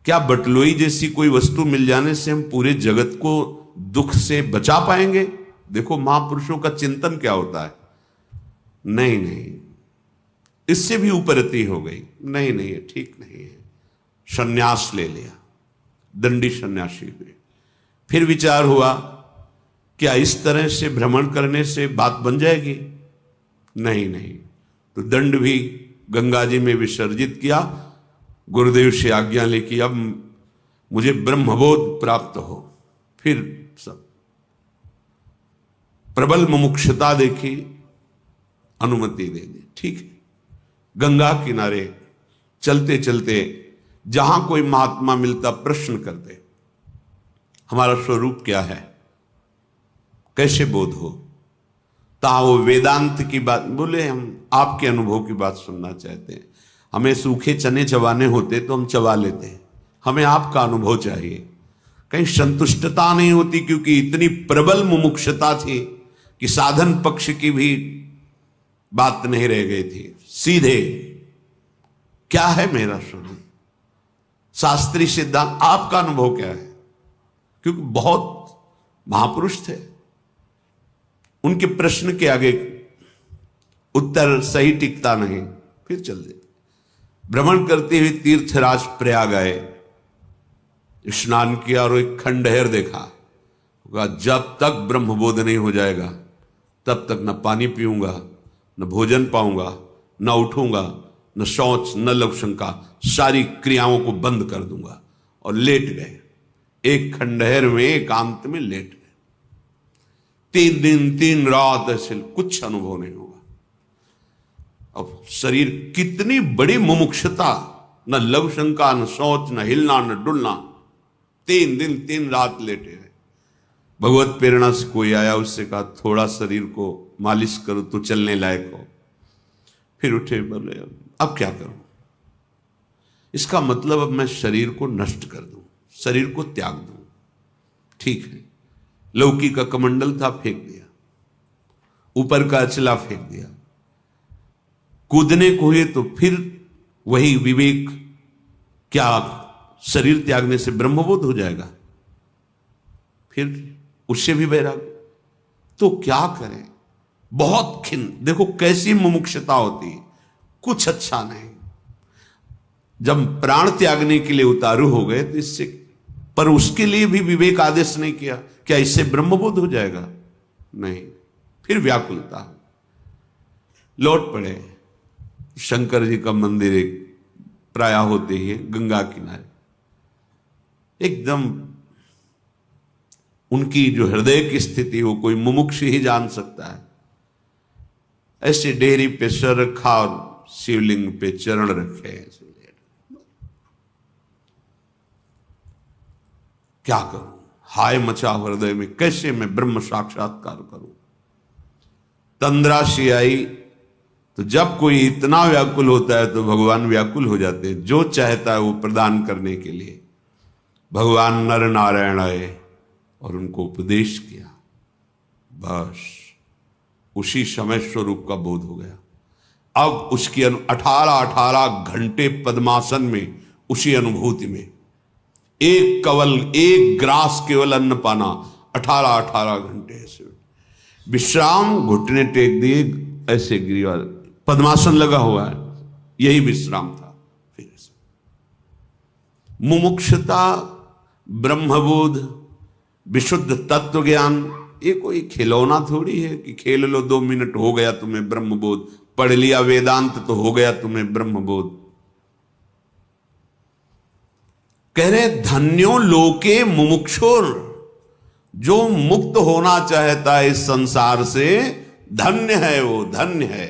क्या बटलोई जैसी कोई वस्तु मिल जाने से हम पूरे जगत को दुख से बचा पाएंगे? देखो महापुरुषों का चिंतन क्या होता है। नहीं नहीं, इससे भी ऊपरती हो गई। नहीं नहीं, ये ठीक नहीं है। संन्यास ले लिया, दंडी सन्यासी हुए। फिर विचार हुआ, क्या इस तरह से भ्रमण करने से बात बन जाएगी? नहीं नहीं, तो दंड भी गंगा जी में विसर्जित किया, गुरुदेव से आज्ञा लेके अब मुझे ब्रह्मबोध प्राप्त हो। फिर सब प्रबल मुमुक्षता देखी, अनुमति दे दी। ठीक है, गंगा किनारे चलते चलते जहां कोई महात्मा मिलता प्रश्न करते, हमारा स्वरूप क्या है, कैसे बोध हो। ताओ वेदांत की बात बोले, हम आपके अनुभव की बात सुनना चाहते हैं। हमें सूखे चने चबाने होते तो हम चबा लेते हैं, हमें आपका अनुभव चाहिए। कहीं संतुष्टता नहीं होती, क्योंकि इतनी प्रबल मुमुक्षता थी कि साधन पक्ष की भी बात नहीं रह गई थी। सीधे क्या है मेरा स्वरूप, शास्त्रीय सिद्धांत, आपका अनुभव क्या है। क्योंकि बहुत महापुरुष थे, उनके प्रश्न के आगे उत्तर सही टिकता नहीं। फिर चल दे, भ्रमण करते हुए तीर्थराज प्रयाग आए, स्नान किया और एक खंडहर देखा। जब तक ब्रह्मबोध नहीं हो जाएगा तब तक न पानी पीऊंगा, न भोजन पाऊंगा, न उठूंगा, न शौच, न लवशंका, सारी क्रियाओं को बंद कर दूंगा। और लेट गए, एक खंडहर में एकांत में लेट गए। 3 दिन 3 रात ऐसे कुछ अनुभव नहीं हुआ। अब शरीर, कितनी बड़ी मुमुक्षता, न लवशंका, न शौच, न हिलना, न डुलना। 3 दिन 3 रात लेटे रहे। भगवत प्रेरणा से कोई आया, उससे कहा थोड़ा शरीर को मालिश करो तो चलने लायक हो। फिर उठे, बोले अब क्या करूं? इसका मतलब अब मैं शरीर को नष्ट कर दूं, शरीर को त्याग दूं। ठीक है, लौकी का कमंडल था, फेंक दिया, ऊपर का अचला फेंक दिया। कूदने को हुए तो फिर वही विवेक, क्या शरीर त्यागने से ब्रह्मबोध हो जाएगा? फिर उससे भी वैराग्य। तो क्या करें? बहुत खिन्न। देखो कैसी मुमुक्षता होती है, कुछ अच्छा नहीं। जब प्राण त्यागने के लिए उतारू हो गए तो इससे, पर उसके लिए भी विवेक आदेश नहीं किया, क्या इससे ब्रह्मबोध हो जाएगा? नहीं। फिर व्याकुलता, लौट पड़े। शंकर जी का मंदिर एक प्राय होते ही गंगा किनारे, एकदम उनकी जो हृदय की स्थिति हो कोई मुमुक्ष ही जान सकता है। ऐसे डेहरी पे सर रखा और शिवलिंग पे चरण रखे, ऐसे क्या करूं? हाय मचा हृदय में, कैसे मैं ब्रह्म साक्षात्कार करूं? तंद्रा सी आई। तो जब कोई इतना व्याकुल होता है तो भगवान व्याकुल हो जाते हैं, जो चाहता है वो प्रदान करने के लिए। भगवान नर नारायण आए और उनको उपदेश किया। बस उसी समय स्वरूप का बोध हो गया। अब उसकी 18 घंटे पद्मासन में, उसी अनुभूति में, एक कवल, एक ग्रास केवल अन्न पाना, 18 घंटे ऐसे विश्राम, घुटने टेक दिए, ऐसे गिरिवार पद्मासन लगा हुआ है, यही विश्राम था। फिर मुमुक्षता, ब्रह्मबोध, विशुद्ध तत्व ज्ञान, ये कोई खिलौना थोड़ी है कि खेल लो 2 मिनट हो गया तुम्हें ब्रह्मबोध, पढ़ लिया वेदांत तो हो गया तुम्हें ब्रह्मबोध। कह रहे धन्यो लोके मुमुक्षुर, जो मुक्त होना चाहता है इस संसार से, धन्य है वो, धन्य है।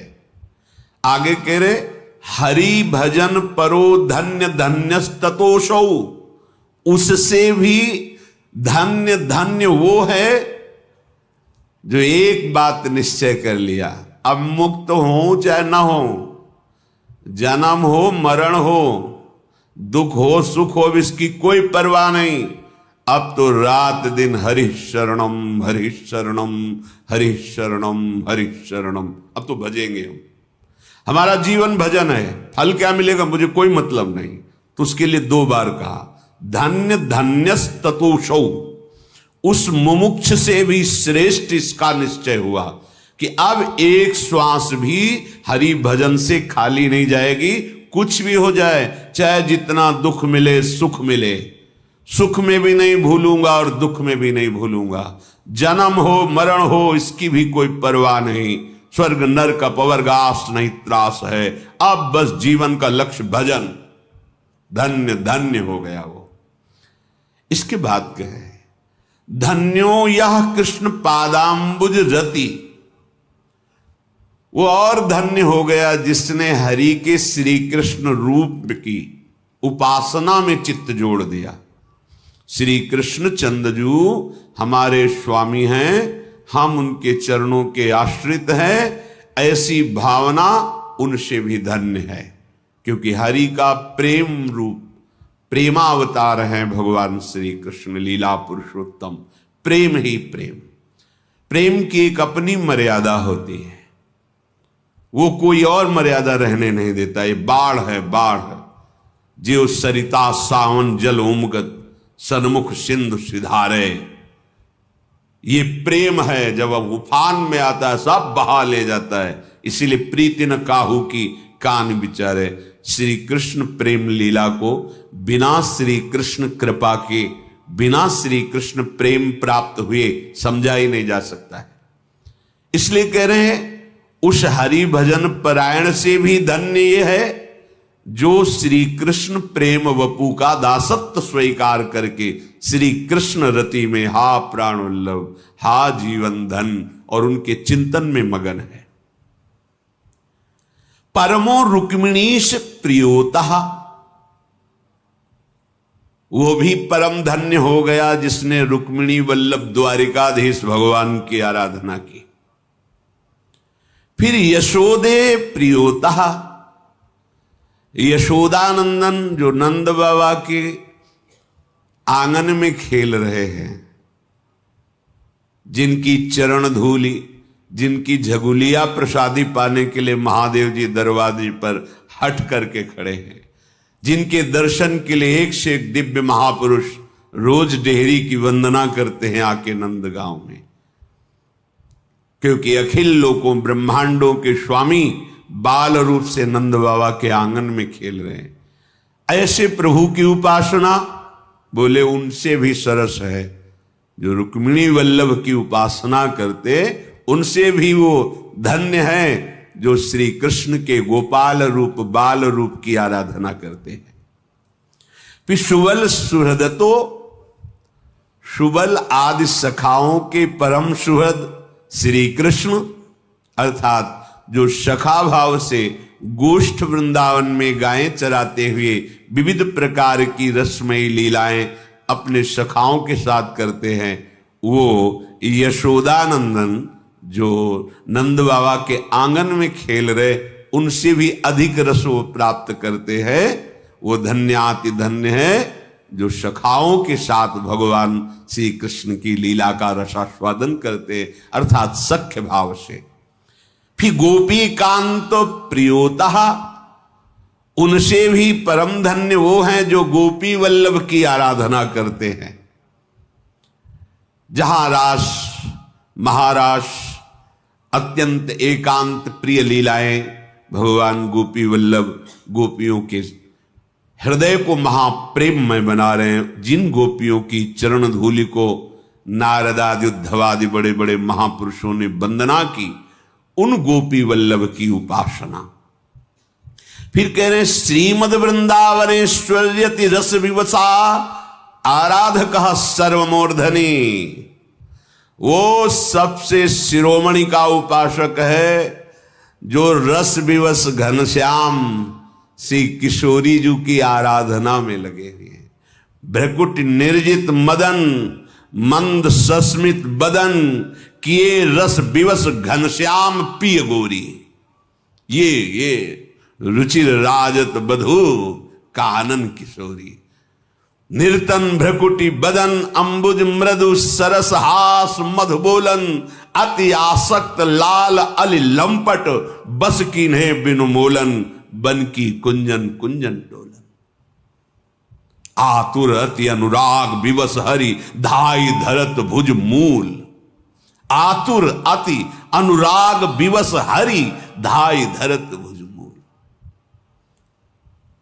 आगे कह रहे हरि भजन परो धन्य धन्यस्ततोषौ, उससे भी धन्य धन्य वो है जो एक बात निश्चय कर लिया, अब मुक्त हो चाहे ना हो, जन्म हो मरण हो, दुख हो सुख हो, इसकी कोई परवाह नहीं। अब तो रात दिन हरि शरणम हरि शरणम हरि शरणम हरि शरणम, अब तो भजेंगे हम। हमारा जीवन भजन है, फल क्या मिलेगा मुझे कोई मतलब नहीं। तो उसके लिए 2 बार कहा धन्य धन्यस्ततोषौ, उस मुमुक्ष से भी श्रेष्ठ इसका निश्चय हुआ कि अब एक श्वास भी हरि भजन से खाली नहीं जाएगी। कुछ भी हो जाए, चाहे जितना दुख मिले सुख मिले, सुख में भी नहीं भूलूंगा और दुख में भी नहीं भूलूंगा। जन्म हो मरण हो इसकी भी कोई परवाह नहीं, स्वर्ग नरक अपवर्गास नहीं त्रास है। अब बस जीवन का लक्ष्य भजन, धन्य धन्य हो गया वो। इसके बाद कहे धन्यो यह कृष्ण पादाम्बुज रति, वो और धन्य हो गया जिसने हरि के श्री कृष्ण रूप की उपासना में चित्त जोड़ दिया। श्री कृष्ण चंद्रजू हमारे स्वामी हैं, हम उनके चरणों के आश्रित हैं, ऐसी भावना उनसे भी धन्य है। क्योंकि हरि का प्रेम रूप, प्रेमावतार हैं भगवान श्री कृष्ण, लीला पुरुषोत्तम। प्रेम ही प्रेम, प्रेम की एक अपनी मर्यादा होती है, वो कोई और मर्यादा रहने नहीं देता। ये बाढ़ है, बाढ़, जो सरिता सावन जल उमगत सन्मुख सिंधु सिधारे, ये प्रेम है। जब अब उफान में आता है सब बहा ले जाता है। इसीलिए प्रीति न काहू की कान बिचारे। श्री कृष्ण प्रेम लीला को बिना श्री कृष्ण कृपा के, बिना श्री कृष्ण प्रेम प्राप्त हुए समझा ही नहीं जा सकता है। इसलिए कह रहे हैं उस हरि भजन परायण से भी धन्य ये है जो श्री कृष्ण प्रेम वपु का दासत्व स्वीकार करके श्री कृष्ण रति में हा प्राण वल्लभ, हा जीवन धन, और उनके चिंतन में मगन है। परमो रुक्मिणीश प्रियोतः, वो भी परम धन्य हो गया जिसने रुक्मिणी वल्लभ द्वारिकाधीश भगवान की आराधना की। फिर यशोदे प्रियोता, यशोदानंदन जो नंद बाबा के आंगन में खेल रहे हैं, जिनकी चरण धूली, जिनकी झगुलिया प्रसादी पाने के लिए महादेव जी दरवाजे पर हट करके खड़े हैं, जिनके दर्शन के लिए एक से एक दिव्य महापुरुष रोज डेहरी की वंदना करते हैं आके नंदगांव में, क्योंकि अखिल लोकों ब्रह्मांडों के स्वामी बाल रूप से नंद बाबा के आंगन में खेल रहे हैं। ऐसे प्रभु की उपासना बोले उनसे भी सरस है। जो रुक्मिणी वल्लभ की उपासना करते उनसे भी वो धन्य है जो श्री कृष्ण के गोपाल रूप बाल रूप की आराधना करते हैं। फिर सुबल सुहृदतो, सुबल आदि सखाओं के परम सुहृद श्री कृष्ण, अर्थात जो सखा भाव से गोष्ठ वृंदावन में गायें चराते हुए विविध प्रकार की रसमयी लीलाएं अपने सखाओं के साथ करते हैं, वो यशोदानंदन जो नंद बाबा के आंगन में खेल रहे उनसे भी अधिक रस वो प्राप्त करते हैं। वो धन्याति धन्य है जो सखाओं के साथ भगवान श्री कृष्ण की लीला का रसास्वादन करते, अर्थात सख्य भाव से। फिर गोपी कांत प्रियोता, उनसे भी परम धन्य वो हैं जो गोपी वल्लभ की आराधना करते हैं। जहां रास महारास अत्यंत एकांत प्रिय लीलाएं भगवान गोपी वल्लभ गोपियों के हृदय को महाप्रेम में बना रहे हैं, जिन गोपियों की चरण धूलि को नारदादि उद्धवादि बड़े बड़े महापुरुषों ने वंदना की, उन गोपी वल्लभ की उपासना। फिर कह रहे श्रीमद वृंदावनेश्वर्यति रस विवसा आराधक सर्वमूर्धनि, वो सबसे शिरोमणि का उपासक है जो रस विवश घनश्याम श्री किशोरी जी की आराधना में लगे हुए हैं। भ्रकुट निर्जित मदन मंद सस्मित बदन किए रस विवश घनश्याम पिय गोरी, ये रुचिर राजत बधू कानन किशोरी। निर्तन भ्रकुटी बदन अंबुज मृदु सरस हास मधुबोलन अति आसक्त लाल अली लंपट बस कीन्हे बिनु मोलन बन की कुंजन कुंजन टोलन। आतुर अति अनुराग विवश हरि धाई धरत भुज मूल, आतुर अति अनुराग विवश हरि धाई धरत भुज मूल।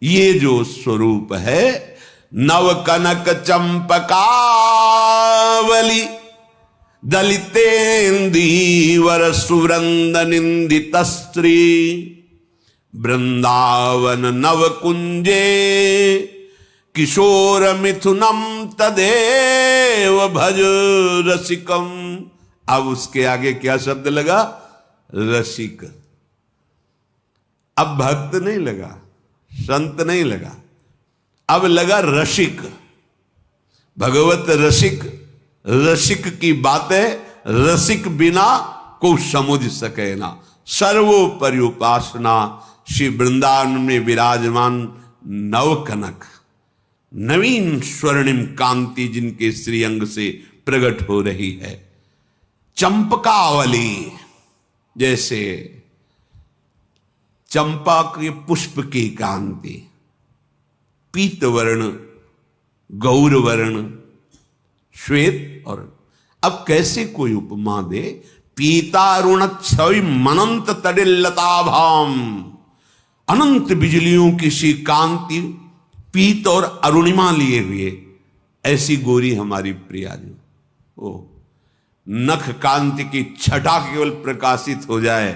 ये जो स्वरूप है नव कनक चंपकावली दलितेन्दीवर सुवृंद निंदित स्त्री वृंदावन नव कुंजे किशोर मिथुनम तदेव भज रसिकम। अब उसके आगे क्या शब्द लगा? रसिक। अब भक्त नहीं लगा, संत नहीं लगा, अब लगा रसिक। भगवत रसिक, रसिक की बातें रसिक बिना को समझ सके ना। सर्वोपरि उपासना श्री वृंदावन में विराजमान नव कनक, नवीन स्वर्णिम कांति जिनके श्रीअंग से प्रकट हो रही है। चंपकावली, जैसे चंपा के पुष्प की कांति, पीतवर्ण, गौरवर्ण, श्वेत। और अब कैसे कोई उपमा दे? पीतारुण छवि मनंत तडिल्लताभाम, अनंत बिजलियों की सी कांति पीत और अरुणिमा लिए हुए ऐसी गोरी हमारी प्रिया जी। ओ नख कांति की छटा केवल प्रकाशित हो जाए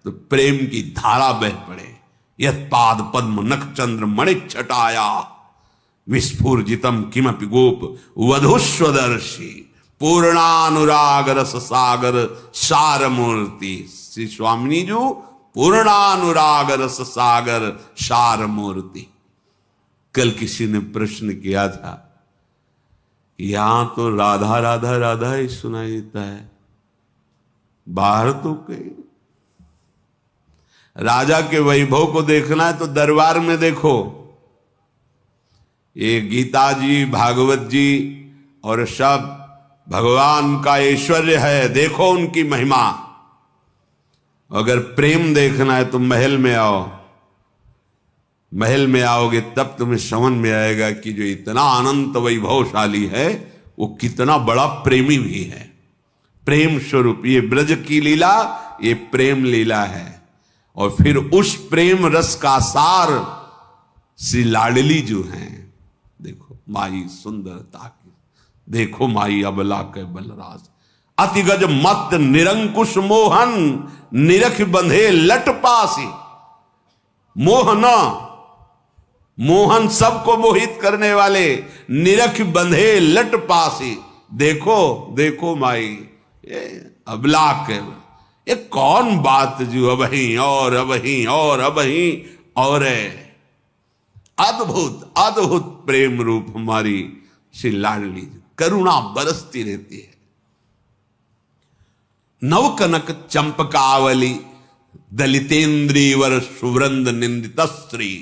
तो प्रेम की धारा बह पड़े। यत पाद पद्म नख चंद्र मणिक छटाया विस्फुर्जितम किमपि गोप वधुस्वदर्शी पूर्णानुराग रस सागर सार मूर्ति। श्री स्वामिनी जी पूर्णानुराग रस सागर सार मूर्ति। कल किसी ने प्रश्न किया था, यहां तो राधा राधा राधा ही सुनाई देता है, बाहर तो कहीं। राजा के वैभव को देखना है तो दरबार में देखो, ये गीता जी, भागवत जी और सब भगवान का ऐश्वर्य है, देखो उनकी महिमा। अगर प्रेम देखना है तो महल में आओ, महल में आओगे तब तुम्हें समझ में आएगा कि जो इतना अनंत वैभवशाली है वो कितना बड़ा प्रेमी भी है। प्रेम स्वरूप ये ब्रज की लीला, ये प्रेम लीला है। और फिर उस प्रेम रस का सार श्री लाडली जो हैं, देखो माई सुंदरता की, देखो माई अबला के बलराज, अति गज मत निरंकुश मोहन, निरख बंधे लट पासी। मोहना, मोहन सबको मोहित करने वाले, निरख बंधे लट पासी। देखो देखो माई ये अबला के, ये कौन बात जो अबही और अबही और अबही और है। अद्भुत अद्भुत प्रेम रूप हमारी श्री लाडली, करुणा बरसती रहती है। नवकनक चंपकावली, दलितेन्द्रीवर सुवृंद निंदित स्त्री।